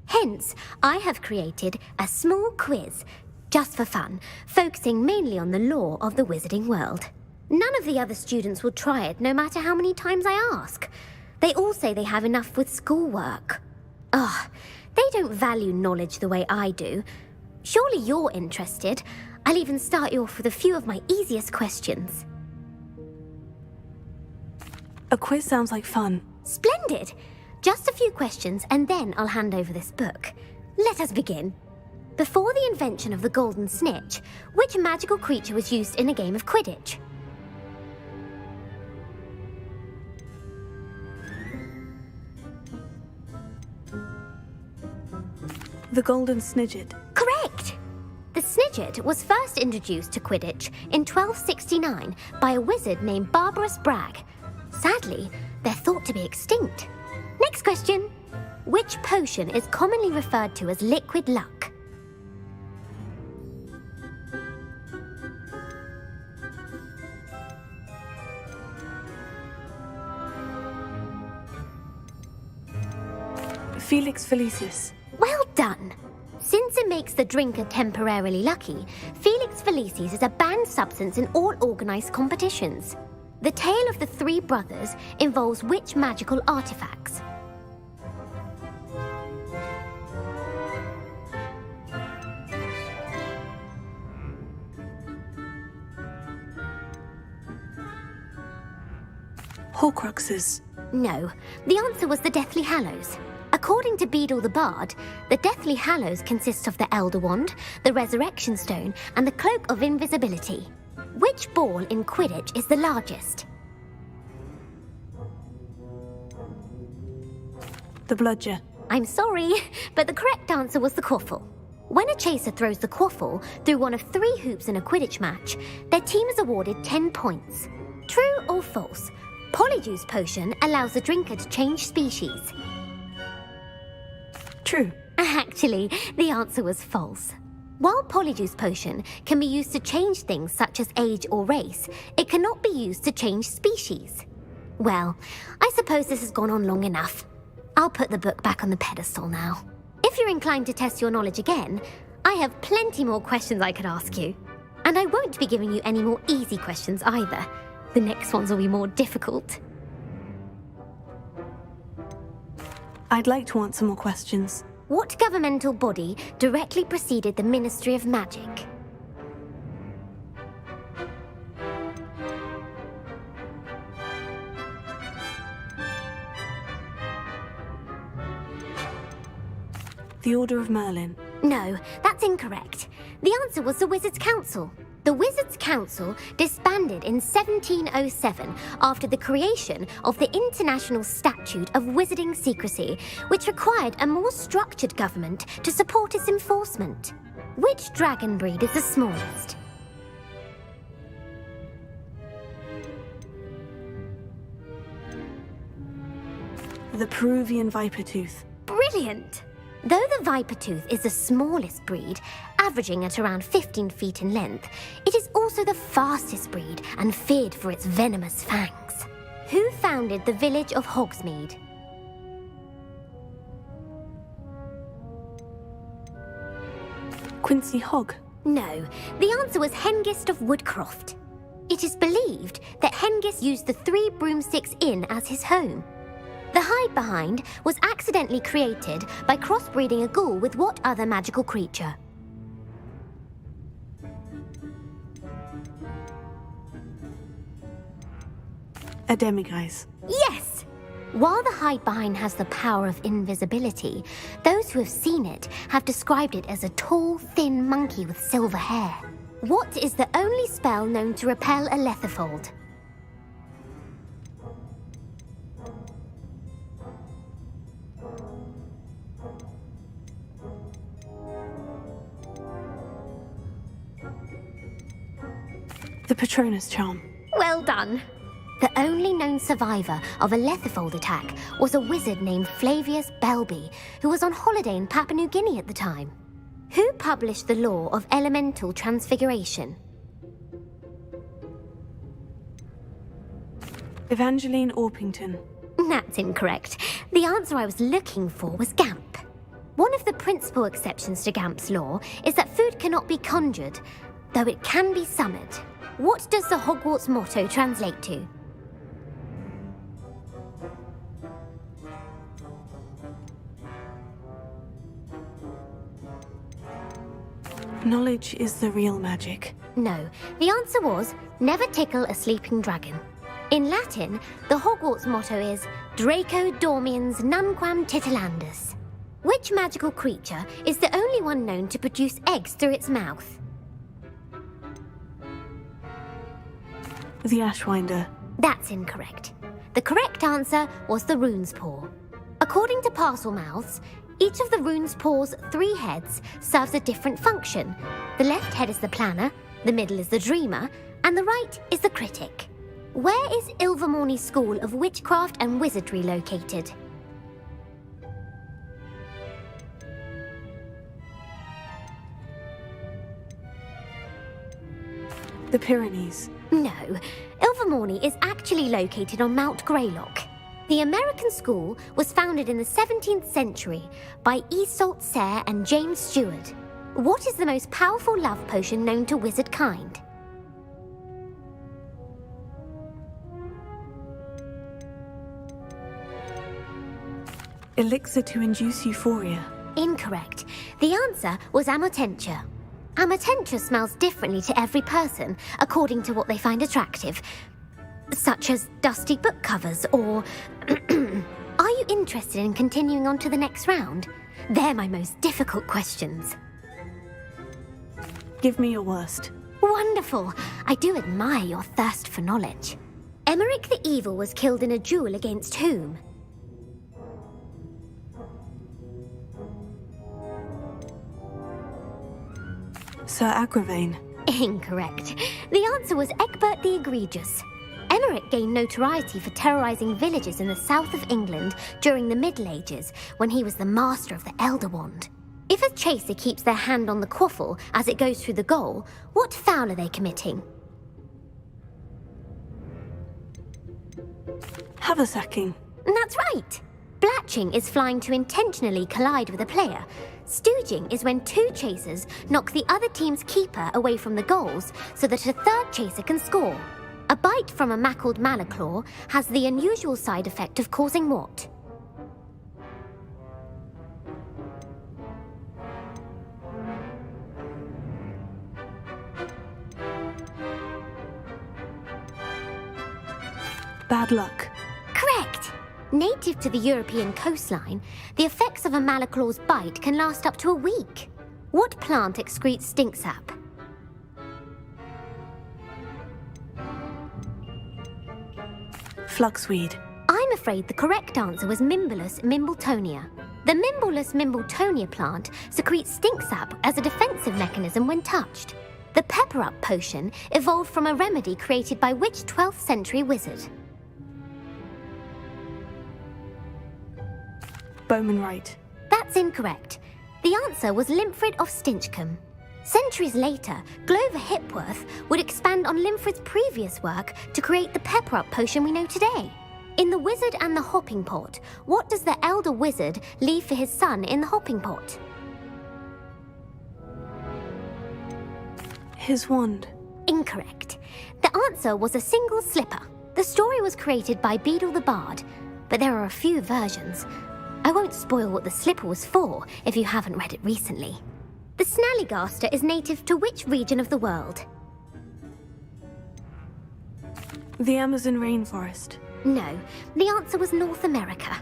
Hence, I have created a small quiz, just for fun, focusing mainly on the lore of the wizarding world. None of the other students will try it, no matter how many times I ask. They all say they have enough with schoolwork. Ugh, they don't value knowledge the way I do. Surely you're interested. I'll even start you off with a few of my easiest questions. A quiz sounds like fun. Splendid! Just a few questions and then I'll hand over this book. Let us begin. Before the invention of the golden snitch, which magical creature was used in a game of Quidditch? The golden snidget. Correct! The snidget was first introduced to Quidditch in 1269 by a wizard named Barbarous Bragg. Sadly, they're thought to be extinct. Next question. Which potion is commonly referred to as liquid luck? Felix Felicis. Well done! Since it makes the drinker temporarily lucky, Felix Felicis is a banned substance in all organised competitions. The tale of the three brothers involves which magical artifacts? Horcruxes. No, the answer was the Deathly Hallows. According to Beadle the Bard, the Deathly Hallows consist of the Elder Wand, the Resurrection Stone, and the Cloak of Invisibility. Which ball in Quidditch is the largest? The bludger. I'm sorry, but the correct answer was the quaffle. When a chaser throws the quaffle through one of 3 hoops in a Quidditch match, their team is awarded 10 points. True or false? Polyjuice potion allows the drinker to change species. True. Actually, the answer was false. While Polyjuice potion can be used to change things such as age or race, it cannot be used to change species. Well, I suppose this has gone on long enough. I'll put the book back on the pedestal now. If you're inclined to test your knowledge again, I have plenty more questions I could ask you. And I won't be giving you any more easy questions either. The next ones will be more difficult. I'd like to answer more questions. What governmental body directly preceded the Ministry of Magic? The Order of Merlin. No, that's incorrect. The answer was the Wizards' Council. The Wizards' Council disbanded in 1707 after the creation of the International Statute of Wizarding Secrecy, which required a more structured government to support its enforcement. Which dragon breed is the smallest? The Peruvian viper tooth. Brilliant! Though the viper tooth is the smallest breed, averaging at around 15 feet in length, it is also the fastest breed and feared for its venomous fangs. Who founded the village of Hogsmeade? Quincy Hogg. No, the answer was Hengist of Woodcroft. It is believed that Hengist used the 3 Broomsticks Inn as his home. The hide-behind was accidentally created by crossbreeding a ghoul with what other magical creature? A demiguise. Yes! While the hide-behind has the power of invisibility, those who have seen it have described it as a tall, thin monkey with silver hair. What is the only spell known to repel a lethifold? The Patronus charm. Well done. The only known survivor of a lethifold attack was a wizard named Flavius Belby, who was on holiday in Papua New Guinea at the time. Who published the law of elemental transfiguration? Evangeline Orpington. That's incorrect. The answer I was looking for was Gamp. One of the principal exceptions to Gamp's law is that food cannot be conjured, though it can be summoned. What does the Hogwarts motto translate to? Knowledge is the real magic. No, the answer was never tickle a sleeping dragon. In Latin, the Hogwarts motto is Draco dormiens nunquam titilandus. Which magical creature is the only one known to produce eggs through its mouth? The Ashwinder. That's incorrect. The correct answer was the rune's paw. According to Parselmouths, each of the rune's paw's 3 heads serves a different function. The left head is the planner, the middle is the dreamer, and the right is the critic. Where is Ilvermorny School of Witchcraft and Wizardry located? The Pyrenees. No, Ilvermorny is actually located on Mount Greylock. The American school was founded in the 17th century by Iseult Sayre and James Stewart. What is the most powerful love potion known to wizard kind? Elixir to induce euphoria. Incorrect. The answer was Amotentia. Amotentia smells differently to every person, according to what they find attractive, such as dusty book covers or... Are you interested in continuing on to the next round? They're my most difficult questions. Give me your worst. Wonderful. I do admire your thirst for knowledge. Emmerich the Evil was killed in a duel against whom? Sir Agravain. Incorrect. The answer was Egbert the Egregious. Emmerich gained notoriety for terrorizing villages in the south of England during the Middle Ages when he was the master of the Elder Wand. If a chaser keeps their hand on the quaffle as it goes through the goal, what foul are they committing? Haversacking. That's right. Blatching is flying to intentionally collide with a player. Stooging is when 2 chasers knock the other team's keeper away from the goals so that a 3rd chaser can score. A bite from a mackled malaclaw has the unusual side effect of causing what? Bad luck. Correct! Native to the European coastline, the effects of a malaclaw's bite can last up to a week. What plant excretes stink sap? Fluxweed. I'm afraid the correct answer was Mimbulus mimbletonia. The Mimbulus mimbletonia plant secretes stink sap as a defensive mechanism when touched. The Pepper Up potion evolved from a remedy created by which 12th century wizard? Bowman Wright. That's incorrect. The answer was Limfrid of Stinchcombe. Centuries later, Glover Hipworth would expand on Limfrid's previous work to create the Pepper Up potion we know today. In The Wizard and the Hopping Pot, what does the elder wizard leave for his son in the hopping pot? His wand. Incorrect. The answer was a single slipper. The story was created by Beadle the Bard, but there are a few versions. I won't spoil what the slipper was for if you haven't read it recently. The Snallygaster is native to which region of the world? The Amazon rainforest. No, the answer was North America.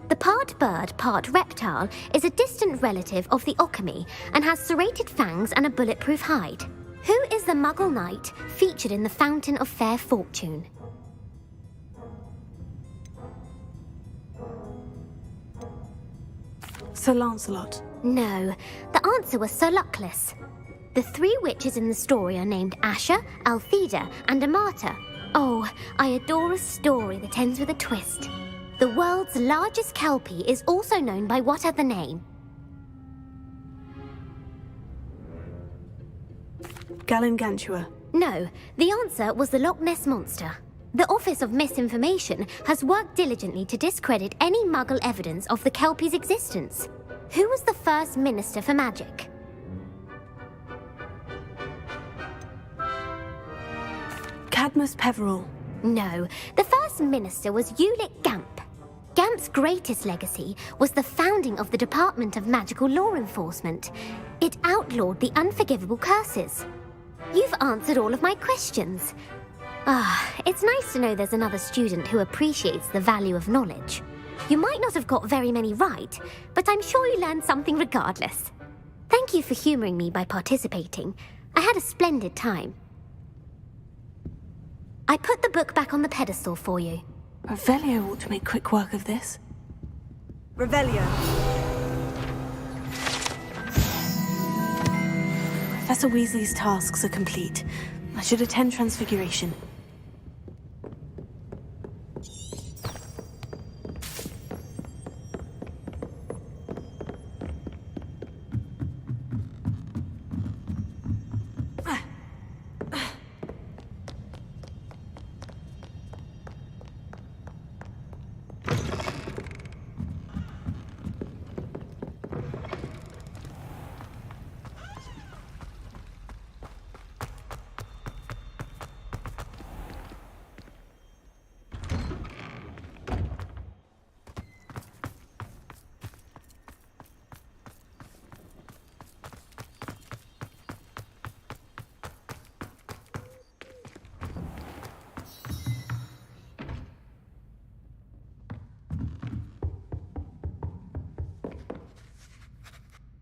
The part bird, part reptile is a distant relative of the Occamy and has serrated fangs and a bulletproof hide. Who is the Muggle knight featured in the Fountain of Fair Fortune? Sir Lancelot. No, the answer was Sir Luckless. The 3 witches in the story are named Asher, Altheda, and Amata. Oh, I adore a story that ends with a twist. The world's largest kelpie is also known by what other name? Galangantua. No, the answer was the Loch Ness Monster. The Office of Misinformation has worked diligently to discredit any Muggle evidence of the Kelpie's existence. Who was the first Minister for Magic? Cadmus Peveril. No, the first Minister was Ulick Gamp. Gamp's greatest legacy was the founding of the Department of Magical Law Enforcement. It outlawed the unforgivable curses. You've answered all of my questions. It's nice to know there's another student who appreciates the value of knowledge. You might not have got very many right, but I'm sure you learned something regardless. Thank you for humoring me by participating. I had a splendid time. I put the book back on the pedestal for you. Revelio ought to make quick work of this. Revelio. Professor Weasley's tasks are complete. I should attend Transfiguration.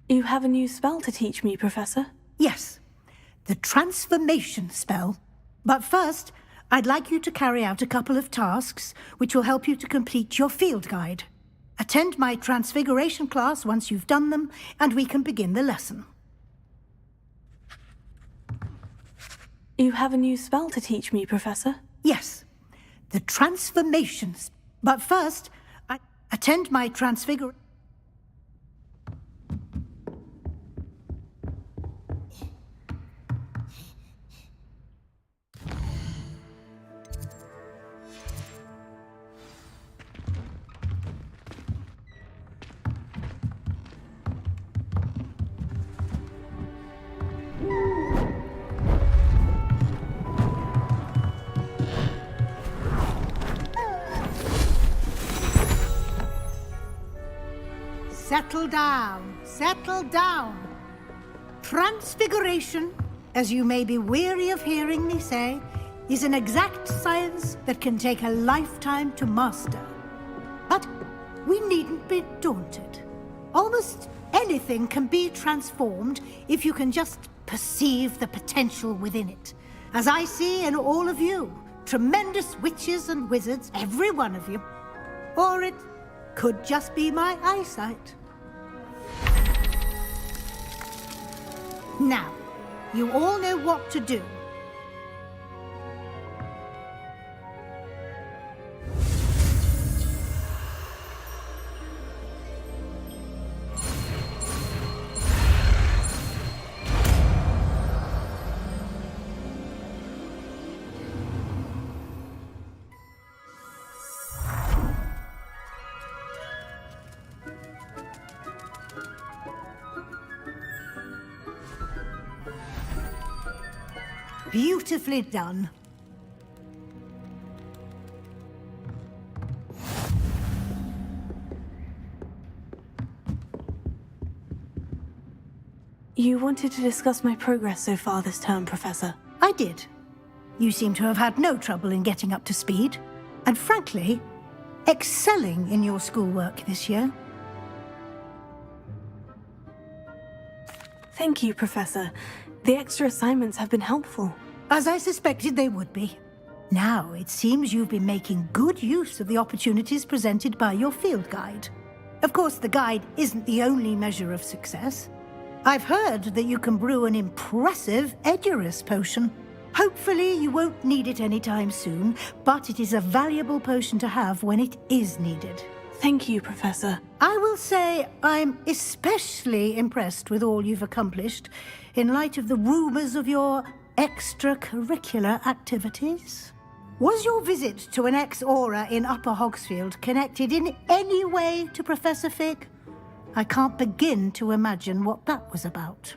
You have a new spell to teach me, Professor? Yes, the transformation spell. But first, I'd like you to carry out a couple of tasks which will help you to complete your field guide. Attend my transfiguration class once you've done them, and we can begin the lesson. You have a new spell to teach me, Professor? Yes, the transformation. But first, I attend my transfiguration. Settle down, settle down. Transfiguration, as you may be weary of hearing me say, is an exact science that can take a lifetime to master. But we needn't be daunted. Almost anything can be transformed if you can just perceive the potential within it. As I see in all of you, tremendous witches and wizards, every one of you. Or it could just be my eyesight. Now, you all know what to do. Beautifully done. You wanted to discuss my progress so far this term, Professor. I did. You seem to have had no trouble in getting up to speed, and frankly, excelling in your schoolwork this year. Thank you, Professor. The extra assignments have been helpful. As I suspected they would be. Now, it seems you've been making good use of the opportunities presented by your field guide. Of course, the guide isn't the only measure of success. I've heard that you can brew an impressive Edurus potion. Hopefully, you won't need it anytime soon, but it is a valuable potion to have when it is needed. Thank you, Professor. I will say I'm especially impressed with all you've accomplished in light of the rumors of your extracurricular activities. Was your visit to an ex-aura in Upper Hogsfield connected in any way to Professor Fig? I can't begin to imagine what that was about.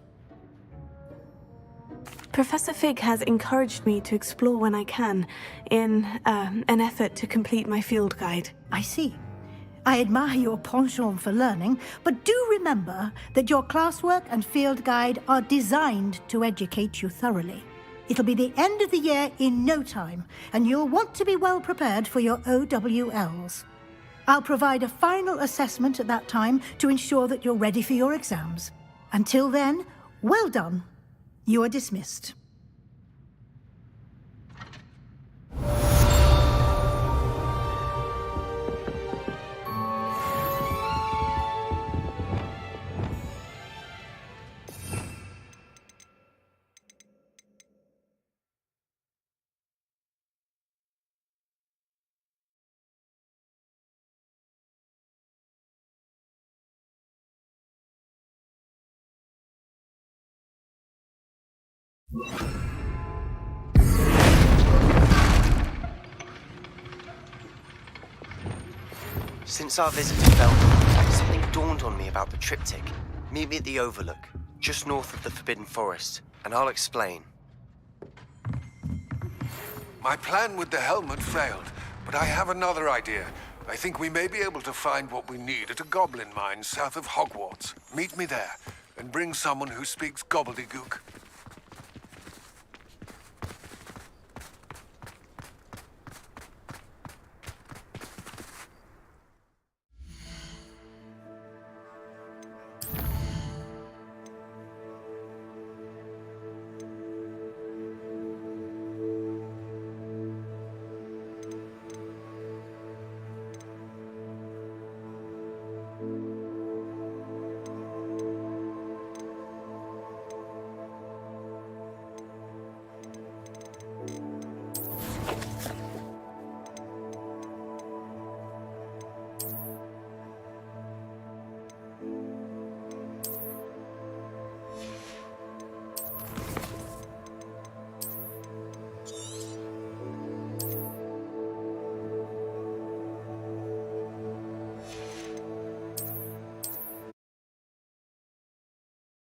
Professor Fig has encouraged me to explore when I can, in an effort to complete my field guide. I see. I admire your penchant for learning, but do remember that your classwork and field guide are designed to educate you thoroughly. It'll be the end of the year in no time, and you'll want to be well prepared for your OWLs. I'll provide a final assessment at that time to ensure that you're ready for your exams. Until then, well done. You are dismissed. Since our visit to Belgium, something dawned on me about the triptych. Meet me at the Overlook, just north of the Forbidden Forest, and I'll explain. My plan with the helmet failed, but I have another idea. I think we may be able to find what we need at a goblin mine south of Hogwarts. Meet me there, and bring someone who speaks gobbledygook.